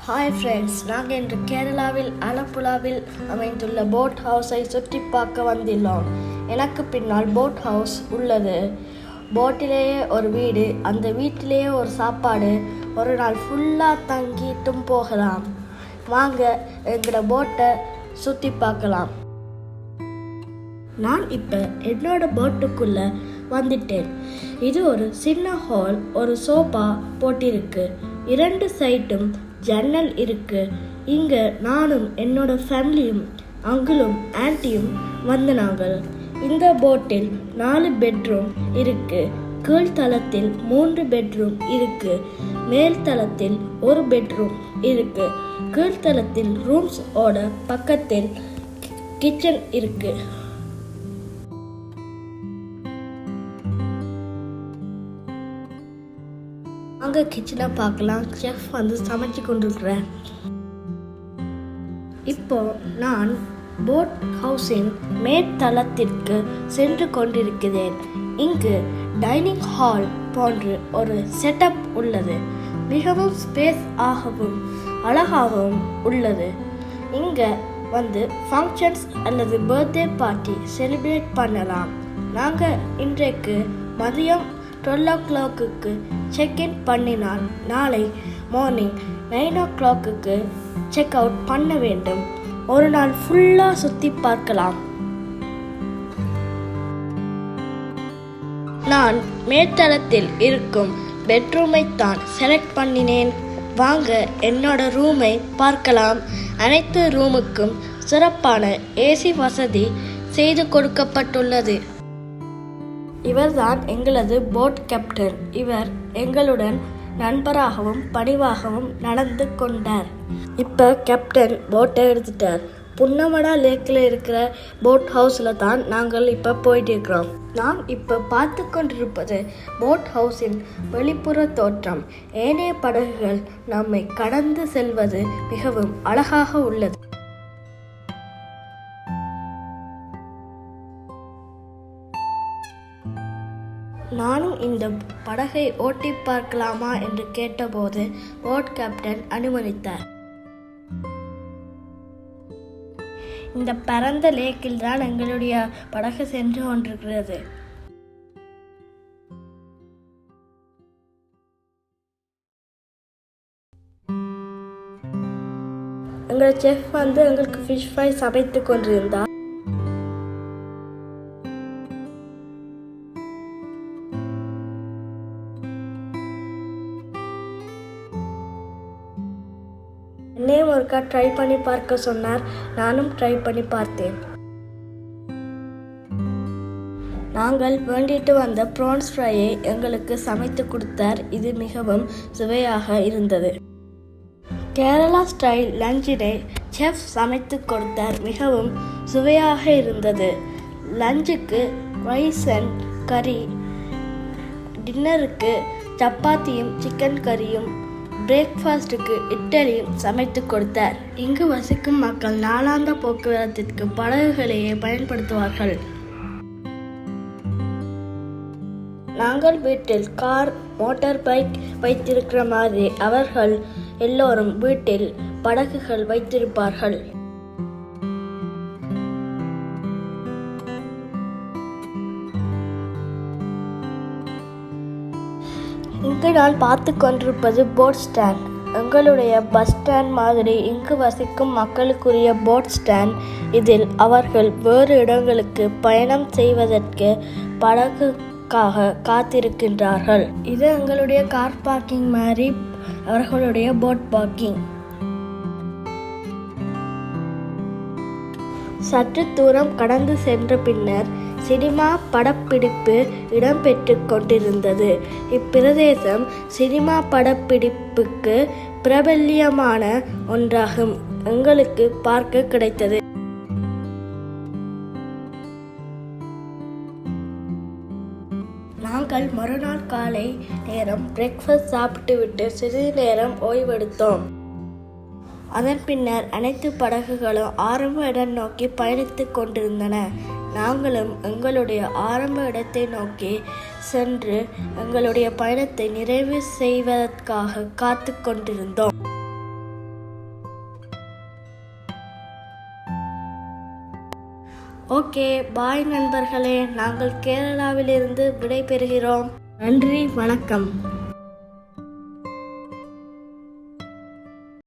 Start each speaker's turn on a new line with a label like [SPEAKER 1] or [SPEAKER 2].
[SPEAKER 1] Hi friends, நாங்கள் இன்று கேரளாவில் ஆலப்புழாவில் அமைந்துள்ள போட் ஹவுஸை சுற்றி பார்க்க வந்துள்ளோம். எனக்கு பின்னால் போட் ஹவுஸ் உள்ளது. போட்டிலேயே ஒரு வீடு, அந்த வீட்டிலேயே ஒரு சாப்பாடு, ஒரு நாள் ஃபுல்லாக தங்கிட்டும் போகலாம். வாங்க எங்களோட போட்டை சுற்றி பார்க்கலாம். நான் இப்போ என்னோட போட்டுக்குள்ளே வந்துட்டேன். இது ஒரு சின்ன ஹால், ஒரு சோஃபா போட்டிருக்கு. 2 சைடும் ஜன்னல் இருக்கு. இங்கே நானும் என்னோட ஃபேமிலியும் அங்கிளும் ஆன்ட்டியும் வந்தாங்க. இந்த போட்டில் 4 பெட்ரூம் இருக்கு. கீழ்த்தளத்தில் 3 பெட்ரூம் இருக்கு. மேல் தளத்தில் 1 பெட்ரூம் இருக்கு. கீழ்த்தளத்தில் ரூம்ஸ் ஓட பக்கத்தில் கிச்சன் இருக்கு. அங்கே கிச்சனை பார்க்கலாம். செஃப் சமைச்சு கொண்டிருக்கிறேன். இப்போ நான் போட் ஹவுஸின் மேற்தளத்திற்கு சென்று கொண்டிருக்கிறேன். இங்கு டைனிங் ஹால் போன்று ஒரு செட்டப் உள்ளது. மிகவும் ஸ்பேஸ் ஆகவும் அழகாகவும் உள்ளது. இங்கே ஃபங்க்ஷன்ஸ் அல்லது பர்த்டே பார்ட்டி செலிப்ரேட் பண்ணலாம். நாங்கள் இன்றைக்கு மதியம் 12 o'clock செக்இன் பண்ணினால் நாளை மார்னிங் 9 o'clock செக் அவுட் பண்ண வேண்டும். ஒரு நாள் ஃபுல்லாக சுற்றி பார்க்கலாம். நான் மேற்தளத்தில் இருக்கும் பெட்ரூமை தான் செலக்ட் பண்ணினேன். வாங்க என்னோட ரூமை பார்க்கலாம். அனைத்து ரூமுக்கும் சிறப்பான ஏசி வசதி செய்து கொடுக்கப்பட்டுள்ளது. இவர்தான் எங்களது போட் கேப்டன். இவர் எங்களுடன் நண்பராகவும் பணிவாகவும் நடந்து கொண்டார். இப்போ கேப்டன் போட்டை எடுத்துட்டார். புன்னமடா லேக்கில் இருக்கிற போட் ஹவுஸில் தான் நாங்கள் இப்போ போயிட்டு இருக்கிறோம். நான் இப்போ பார்த்து கொண்டிருப்பது போட் ஹவுஸின் வெளிப்புற தோற்றம். ஏனைய படகுகள் நம்மை கடந்து செல்வது மிகவும் அழகாக உள்ளது. நானும் இந்த படகை ஓட்டி பார்க்கலாமா என்று கேட்டபோது போட் கேப்டன் அனுமதித்தார். இந்த பரந்த லேக்கில் தான் எங்களுடைய படகு சென்று கொண்டிருக்கிறது. எங்கள் செஃப் எங்களுக்கு ஃபிஷ் ஃப்ரை சமைத்து கொண்டிருந்தார். என்னையும் ஒருக்கா ட்ரை பண்ணி பார்க்க சொன்னார். நானும் ட்ரை பண்ணி பார்த்தேன். நாங்கள் வேண்டிட்டு வந்த ப்ரான்ஸ் ஃப்ரையை எங்களுக்கு சமைத்து கொடுத்தார். இது மிகவும் சுவையாக இருந்தது. கேரளா ஸ்டைல் லஞ்சினை செஃப் சமைத்து கொடுத்தார். மிகவும் சுவையாக இருந்தது. லஞ்சுக்கு ரைஸ் அண்ட் கறி, டின்னருக்கு சப்பாத்தியும் சிக்கன் கறியும், பிரேக்ஃபாஸ்ட்டுக்கு இட்லியும் சமைத்து கொடுத்தார். இங்கு வசிக்கும் மக்கள் நாளாந்த போக்குவரத்திற்கு படகுகளையே பயன்படுத்துவார்கள். நாங்கள் வீட்டில் கார், மோட்டார் பைக் வைத்திருக்கிற மாதிரி அவர்கள் எல்லோரும் வீட்டில் படகுகள் வைத்திருப்பார்கள். இங்கு நான் பார்த்து கொண்டிருப்பது போட் ஸ்டாண்ட். எங்களுடைய பஸ் ஸ்டாண்ட் மாதிரி இங்கு வசிக்கும் மக்களுக்குரிய போட் ஸ்டாண்ட். இதில் அவர்கள் வேறு இடங்களுக்கு பயணம் செய்வதற்கு படகுக்காக காத்திருக்கின்றார்கள். இது எங்களுடைய கார் பார்க்கிங் மாதிரி அவர்களுடைய போட் பார்க்கிங். சற்று தூரம் கடந்து சென்ற பின்னர் சினிமா படப்பிடிப்பு இடம்பெற்று கொண்டிருந்தது. இப்பிரதேசம் சினிமா படப்பிடிப்புக்கு பிரபல்யமான ஒன்றாகும். எங்களுக்கு பார்க்க கிடைத்தது. நாங்கள் மறுநாள் காலை நேரம் பிரேக்ஃபாஸ்ட் சாப்பிட்டு விட்டு சிறிது நேரம் ஓய்வெடுத்தோம். அதன் பின்னர் அனைத்து படகுகளும் ஆரம்ப இடம் நோக்கி பயணித்து கொண்டிருந்தன. நாங்களும் எங்களுடைய ஆரம்ப இடத்தை நோக்கி சென்று எங்களுடைய பயணத்தை நிறைவு செய்வதற்காக காத்து கொண்டிருந்தோம். ஓகே, பாய் நண்பர்களே, நாங்கள் கேரளாவிலிருந்து விடை பெறுகிறோம். நன்றி, வணக்கம்.